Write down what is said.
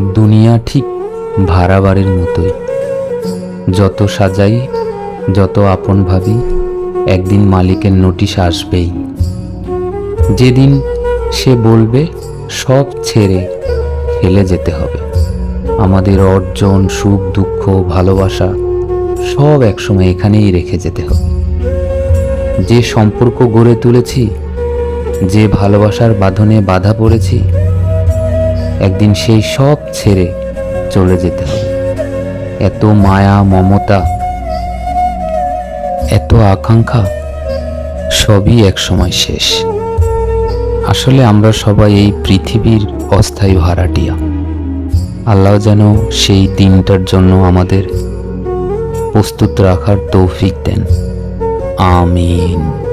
দুনিয়া ঠিক ভাড়া বাড়ির মতোই, যত সাজাই, যত আপন ভাবি, একদিন মালিকের নোটিশ আসবেই। যেদিন সে বলবে সব ছেড়ে ফেলে যেতে হবে, আমাদের অর্জন, সুখ, দুঃখ, ভালোবাসা সব একসময় এখানেই রেখে যেতে হবে। যে সম্পর্ক গড়ে তুলেছি, যে ভালোবাসার বাঁধনে বাঁধা পড়েছি, একদিন সেই সব ছেড়ে চলে যেতে হবে। এত মায়া, মমতা, এত আকাঙ্ক্ষা সবই একসময় শেষ। আসলে আমরা সবাই এই পৃথিবীর অস্থায়ী ভাড়াটিয়া। আল্লাহ যেন সেই দিনটার জন্য আমাদের প্রস্তুত রাখার তৌফিক দেন। আমিন।